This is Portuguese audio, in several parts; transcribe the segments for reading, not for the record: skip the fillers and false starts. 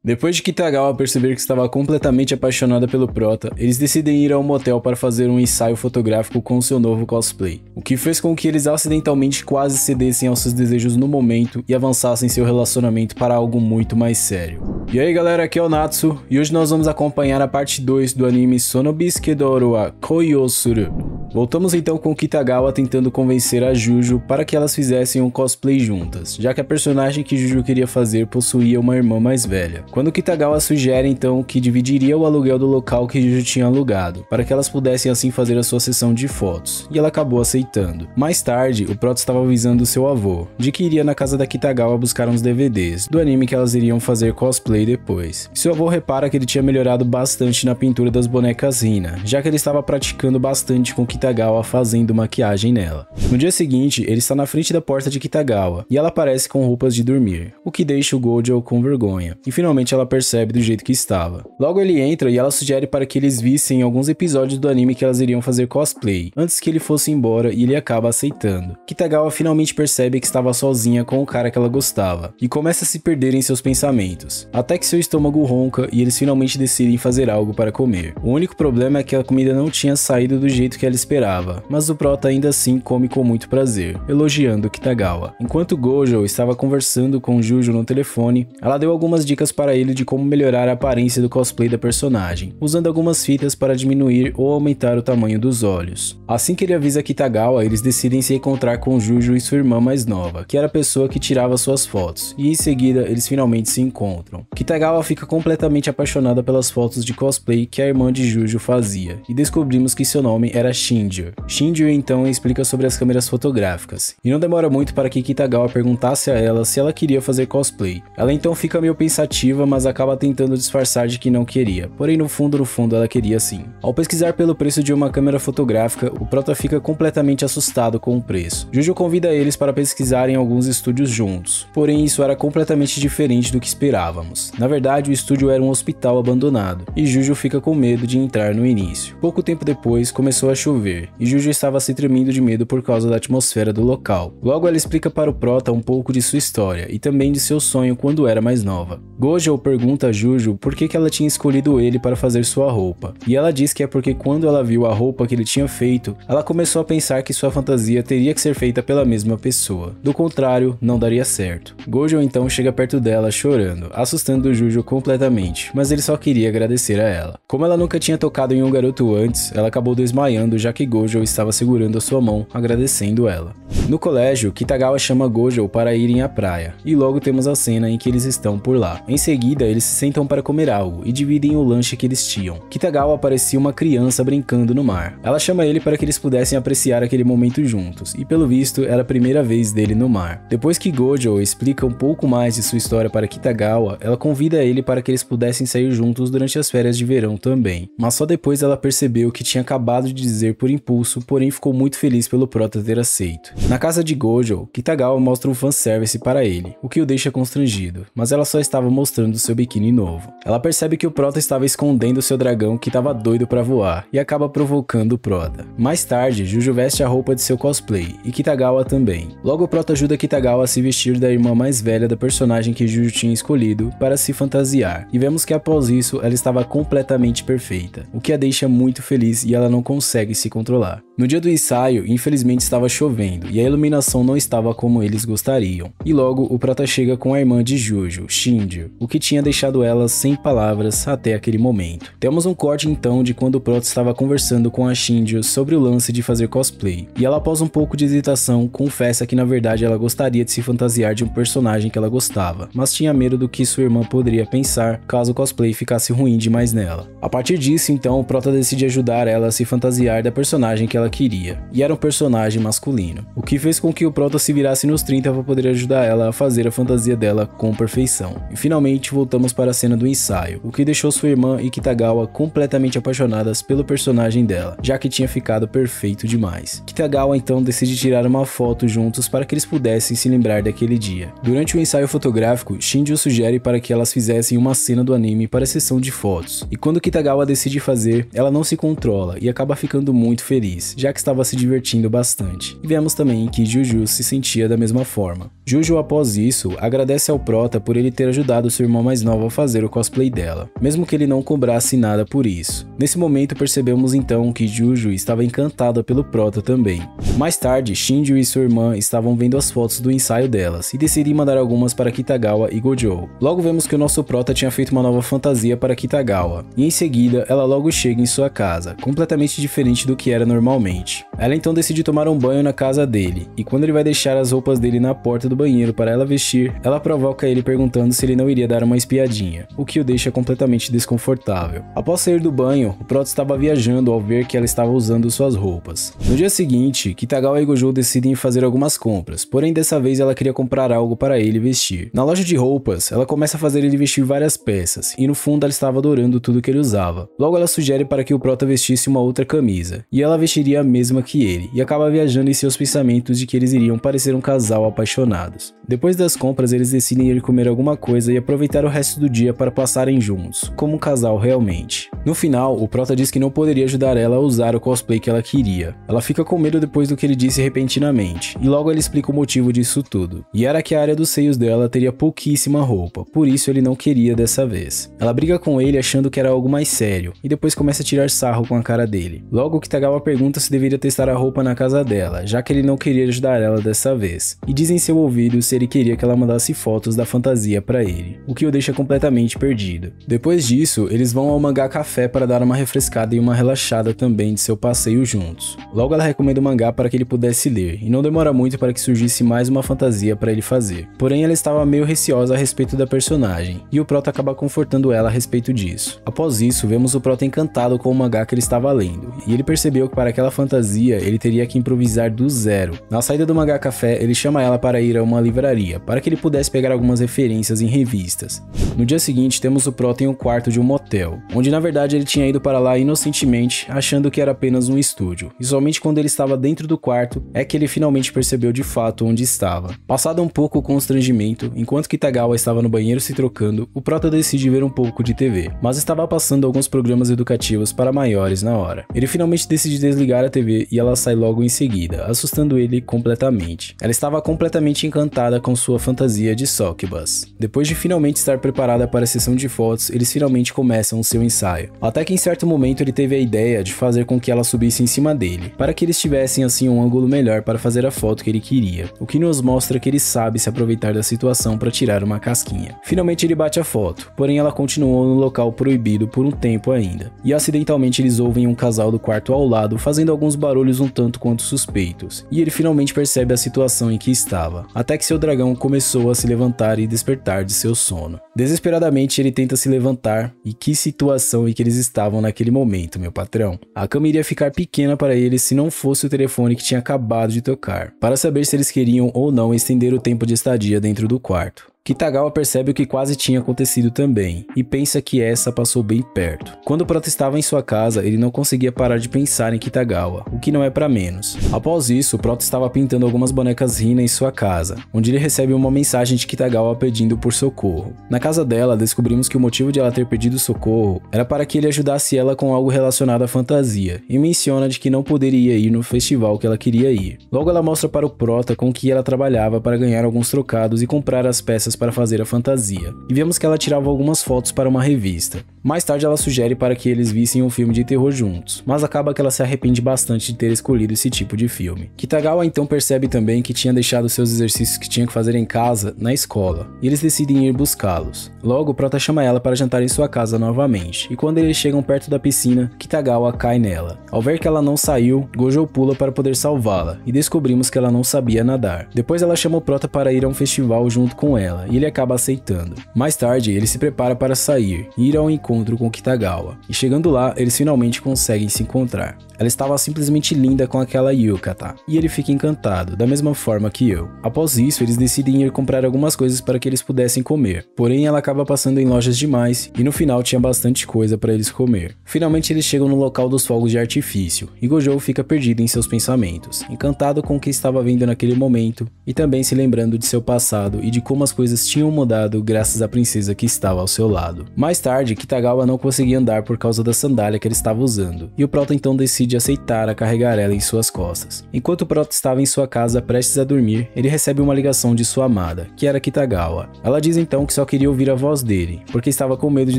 Depois de Kitagawa perceber que estava completamente apaixonada pelo prota, eles decidem ir ao motel para fazer um ensaio fotográfico com seu novo cosplay, o que fez com que eles acidentalmente quase cedessem aos seus desejos no momento e avançassem seu relacionamento para algo muito mais sério. E aí galera, aqui é o Natsu, e hoje nós vamos acompanhar a parte 2 do anime Sonobisuke Doru wa Koi o Suru. Voltamos então com Kitagawa tentando convencer a Juju para que elas fizessem um cosplay juntas, já que a personagem que Juju queria fazer possuía uma irmã mais velha. Quando Kitagawa sugere então que dividiria o aluguel do local que Juju tinha alugado, para que elas pudessem assim fazer a sua sessão de fotos, e ela acabou aceitando. Mais tarde, o prota estava avisando seu avô, de que iria na casa da Kitagawa buscar uns DVDs, do anime que elas iriam fazer cosplay depois. Seu avô repara que ele tinha melhorado bastante na pintura das bonecas Hina, já que ele estava praticando bastante com Kitagawa fazendo maquiagem nela. No dia seguinte, ele está na frente da porta de Kitagawa, e ela aparece com roupas de dormir, o que deixa o Gojo com vergonha, e finalmente ela percebe do jeito que estava. Logo ele entra e ela sugere para que eles vissem alguns episódios do anime que elas iriam fazer cosplay, antes que ele fosse embora, e ele acaba aceitando. Kitagawa finalmente percebe que estava sozinha com o cara que ela gostava, e começa a se perder em seus pensamentos, até que seu estômago ronca e eles finalmente decidem fazer algo para comer. O único problema é que a comida não tinha saído do jeito que ela esperava, mas o prota ainda assim come com muito prazer, elogiando Kitagawa. Enquanto Gojo estava conversando com Juju no telefone, ela deu algumas dicas para ele de como melhorar a aparência do cosplay da personagem, usando algumas fitas para diminuir ou aumentar o tamanho dos olhos. Assim que ele avisa Kitagawa, eles decidem se encontrar com Juju e sua irmã mais nova, que era a pessoa que tirava suas fotos, e em seguida eles finalmente se encontram. Kitagawa fica completamente apaixonada pelas fotos de cosplay que a irmã de Juju fazia, e descobrimos que seu nome era Shinjo. Shinjo então explica sobre as câmeras fotográficas, e não demora muito para que Kitagawa perguntasse a ela se ela queria fazer cosplay. Ela então fica meio pensativa, mas acaba tentando disfarçar de que não queria, porém no fundo ela queria sim. Ao pesquisar pelo preço de uma câmera fotográfica, o prota fica completamente assustado com o preço. Juju convida eles para pesquisarem alguns estúdios juntos, porém isso era completamente diferente do que esperávamos. Na verdade, o estúdio era um hospital abandonado, e Juju fica com medo de entrar no início. Pouco tempo depois, começou a chover, e Juju estava se tremendo de medo por causa da atmosfera do local. Logo ela explica para o prota um pouco de sua história, e também de seu sonho quando era mais nova. Gojo pergunta a Juju por que ela tinha escolhido ele para fazer sua roupa, e ela diz que é porque quando ela viu a roupa que ele tinha feito, ela começou a pensar que sua fantasia teria que ser feita pela mesma pessoa. Do contrário, não daria certo. Gojo então chega perto dela chorando, assustando Juju completamente, mas ele só queria agradecer a ela. Como ela nunca tinha tocado em um garoto antes, ela acabou desmaiando já que Gojo estava segurando a sua mão, agradecendo ela. No colégio, Kitagawa chama Gojo para irem à praia, e logo temos a cena em que eles estão por lá. Em seguida, eles se sentam para comer algo e dividem o lanche que eles tinham. Kitagawa parecia uma criança brincando no mar. Ela chama ele para que eles pudessem apreciar aquele momento juntos, e pelo visto era a primeira vez dele no mar. Depois que Gojo explica um pouco mais de sua história para Kitagawa, ela convida ele para que eles pudessem sair juntos durante as férias de verão também. Mas só depois ela percebeu que tinha acabado de dizer por impulso, porém ficou muito feliz pelo prota ter aceito. Na casa de Gojo, Kitagawa mostra um fanservice para ele, o que o deixa constrangido, mas ela só estava mostrando seu biquíni novo. Ela percebe que o prota estava escondendo seu dragão que estava doido para voar, e acaba provocando o prota. Mais tarde, Juju veste a roupa de seu cosplay, e Kitagawa também. Logo o prota ajuda Kitagawa a se vestir da irmã mais velha da personagem que Juju tinha escolhido para se fantasiar, e vemos que após isso ela estava completamente perfeita, o que a deixa muito feliz e ela não consegue se controlar. No dia do ensaio, infelizmente estava chovendo e a iluminação não estava como eles gostariam, e logo o prota chega com a irmã de Juju, Shinjo, o que tinha deixado ela sem palavras até aquele momento. Temos um corte então de quando o prota estava conversando com a Shinjo sobre o lance de fazer cosplay, e ela após um pouco de hesitação confessa que na verdade ela gostaria de se fantasiar de um personagem que ela gostava, mas tinha medo do que sua irmã poderia pensar caso o cosplay ficasse ruim demais nela. A partir disso então o prota decide ajudar ela a se fantasiar da personagem que ela queria, e era um personagem masculino, o que fez com que o prota se virasse nos 30 para poder ajudar ela a fazer a fantasia dela com perfeição. E finalmente voltamos para a cena do ensaio, o que deixou sua irmã e Kitagawa completamente apaixonadas pelo personagem dela, já que tinha ficado perfeito demais. Kitagawa então decide tirar uma foto juntos para que eles pudessem se lembrar daquele dia. Durante o ensaio fotográfico, Shinjo sugere para que elas fizessem uma cena do anime para a sessão de fotos, e quando Kitagawa decide fazer, ela não se controla e acaba ficando muito feliz. já que estava se divertindo bastante. E vemos também que Juju se sentia da mesma forma. Juju, após isso, agradece ao Prota por ele ter ajudado seu irmão mais novo a fazer o cosplay dela, mesmo que ele não cobrasse nada por isso. Nesse momento percebemos então que Juju estava encantada pelo Prota também. Mais tarde, Shinju e sua irmã estavam vendo as fotos do ensaio delas e decidem mandar algumas para Kitagawa e Gojo. Logo vemos que o nosso Prota tinha feito uma nova fantasia para Kitagawa, e em seguida ela logo chega em sua casa, completamente diferente do que era normalmente. Ela então decide tomar um banho na casa dele, e quando ele vai deixar as roupas dele na porta do banheiro para ela vestir, ela provoca ele perguntando se ele não iria dar uma espiadinha, o que o deixa completamente desconfortável. Após sair do banho, o Prota estava viajando ao ver que ela estava usando suas roupas. No dia seguinte, Kitagawa e Gojo decidem fazer algumas compras, porém dessa vez ela queria comprar algo para ele vestir. Na loja de roupas, ela começa a fazer ele vestir várias peças, e no fundo ela estava adorando tudo que ele usava. Logo ela sugere para que o Prota vestisse uma outra camisa, e ela vestiria a mesma que ele, e acaba viajando em seus pensamentos de que eles iriam parecer um casal apaixonados. Depois das compras, eles decidem ir comer alguma coisa e aproveitar o resto do dia para passarem juntos, como um casal realmente. No final, o Prota diz que não poderia ajudar ela a usar o cosplay que ela queria. Ela fica com medo depois do que ele disse repentinamente, e logo ele explica o motivo disso tudo. E era que a área dos seios dela teria pouquíssima roupa, por isso ele não queria dessa vez. Ela briga com ele achando que era algo mais sério, e depois começa a tirar sarro com a cara dele. Logo, Kitagawa pergunta se deveria testar a roupa na casa dela, já que ele não queria ajudar ela dessa vez, e diz em seu ouvido se ele queria que ela mandasse fotos da fantasia para ele, o que o deixa completamente perdido. Depois disso, eles vão ao mangá café para dar uma refrescada e uma relaxada também de seu passeio juntos. Logo ela recomenda o mangá para que ele pudesse ler, e não demora muito para que surgisse mais uma fantasia para ele fazer. Porém ela estava meio receosa a respeito da personagem, e o Prota acaba confortando ela a respeito disso. Após isso, vemos o Prota encantado com o mangá que ele estava lendo, e ele percebeu que para aquela fantasia ele teria que improvisar do zero. Na saída do mangá café, ele chama ela para ir a uma livraria, para que ele pudesse pegar algumas referências em revistas. No dia seguinte, temos o Prota em um quarto de um motel, onde na verdade ele tinha ido para lá inocentemente, achando que era apenas um estúdio, e somente quando ele estava dentro do quarto é que ele finalmente percebeu de fato onde estava. Passado um pouco o constrangimento, enquanto Kitagawa estava no banheiro se trocando, o Prota decide ver um pouco de TV, mas estava passando alguns programas educativos para maiores na hora. Ele finalmente decide desligar a TV e ela sai logo em seguida, assustando ele completamente. Ela estava completamente encantada com sua fantasia de Succubus. Depois de finalmente estar preparada para a sessão de fotos, eles finalmente começam o seu ensaio. Até que em certo momento ele teve a ideia de fazer com que ela subisse em cima dele, para que eles tivessem assim um ângulo melhor para fazer a foto que ele queria, o que nos mostra que ele sabe se aproveitar da situação para tirar uma casquinha. Finalmente ele bate a foto, porém ela continuou no local proibido por um tempo ainda, e acidentalmente eles ouvem um casal do quarto ao lado fazendo alguns barulhos um tanto quanto suspeitos, e ele finalmente percebe a situação em que estava, até que seu dragão começou a se levantar e despertar de seu sono. Desesperadamente ele tenta se levantar, e que situação em que eles estavam naquele momento, meu patrão. A cama iria ficar pequena para eles se não fosse o telefone que tinha acabado de tocar, para saber se eles queriam ou não estender o tempo de estadia dentro do quarto. Kitagawa percebe o que quase tinha acontecido também, e pensa que essa passou bem perto. Quando o Prota estava em sua casa, ele não conseguia parar de pensar em Kitagawa, o que não é pra menos. Após isso, o Prota estava pintando algumas bonecas Hina em sua casa, onde ele recebe uma mensagem de Kitagawa pedindo por socorro. Na casa dela, descobrimos que o motivo de ela ter pedido socorro era para que ele ajudasse ela com algo relacionado à fantasia, e menciona de que não poderia ir no festival que ela queria ir. Logo ela mostra para o Prota com que ela trabalhava para ganhar alguns trocados e comprar as peças para fazer a fantasia, e vemos que ela tirava algumas fotos para uma revista. Mais tarde ela sugere para que eles vissem um filme de terror juntos, mas acaba que ela se arrepende bastante de ter escolhido esse tipo de filme. Kitagawa então percebe também que tinha deixado seus exercícios que tinha que fazer em casa na escola, e eles decidem ir buscá-los. Logo, Prota chama ela para jantar em sua casa novamente, e quando eles chegam perto da piscina, Kitagawa cai nela. Ao ver que ela não saiu, Gojo pula para poder salvá-la, e descobrimos que ela não sabia nadar. Depois ela chama o Prota para ir a um festival junto com ela, e ele acaba aceitando. Mais tarde, ele se prepara para sair e ir ao encontro com Kitagawa, e chegando lá, eles finalmente conseguem se encontrar. Ela estava simplesmente linda com aquela yukata, e ele fica encantado, da mesma forma que eu. Após isso, eles decidem ir comprar algumas coisas para que eles pudessem comer, porém ela acaba passando em lojas demais, e no final tinha bastante coisa para eles comer. Finalmente eles chegam no local dos fogos de artifício, e Gojo fica perdido em seus pensamentos, encantado com o que estava vendo naquele momento, e também se lembrando de seu passado e de como as coisas coisas tinham mudado graças à princesa que estava ao seu lado. Mais tarde, Kitagawa não conseguia andar por causa da sandália que ele estava usando, e o Prota então decide aceitar a carregar ela em suas costas. Enquanto o Prota estava em sua casa prestes a dormir, ele recebe uma ligação de sua amada, que era Kitagawa. Ela diz então que só queria ouvir a voz dele, porque estava com medo de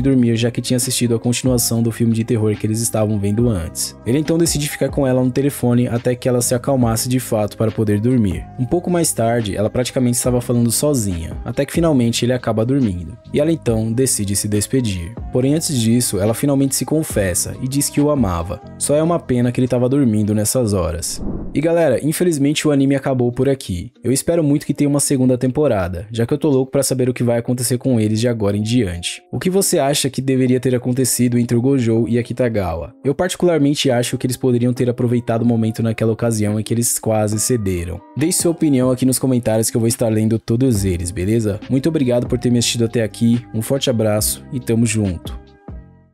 dormir já que tinha assistido a continuação do filme de terror que eles estavam vendo antes. Ele então decide ficar com ela no telefone até que ela se acalmasse de fato para poder dormir. Um pouco mais tarde, ela praticamente estava falando sozinha, até que finalmente ele acaba dormindo, e ela então decide se despedir. Porém, antes disso, ela finalmente se confessa e diz que o amava. Só é uma pena que ele estava dormindo nessas horas. E galera, infelizmente o anime acabou por aqui. Eu espero muito que tenha uma segunda temporada, já que eu tô louco pra saber o que vai acontecer com eles de agora em diante. O que você acha que deveria ter acontecido entre o Gojo e a Kitagawa? Eu particularmente acho que eles poderiam ter aproveitado o momento naquela ocasião em que eles quase cederam. Deixe sua opinião aqui nos comentários que eu vou estar lendo todos eles, beleza? Muito obrigado por ter me assistido até aqui, um forte abraço e tamo junto.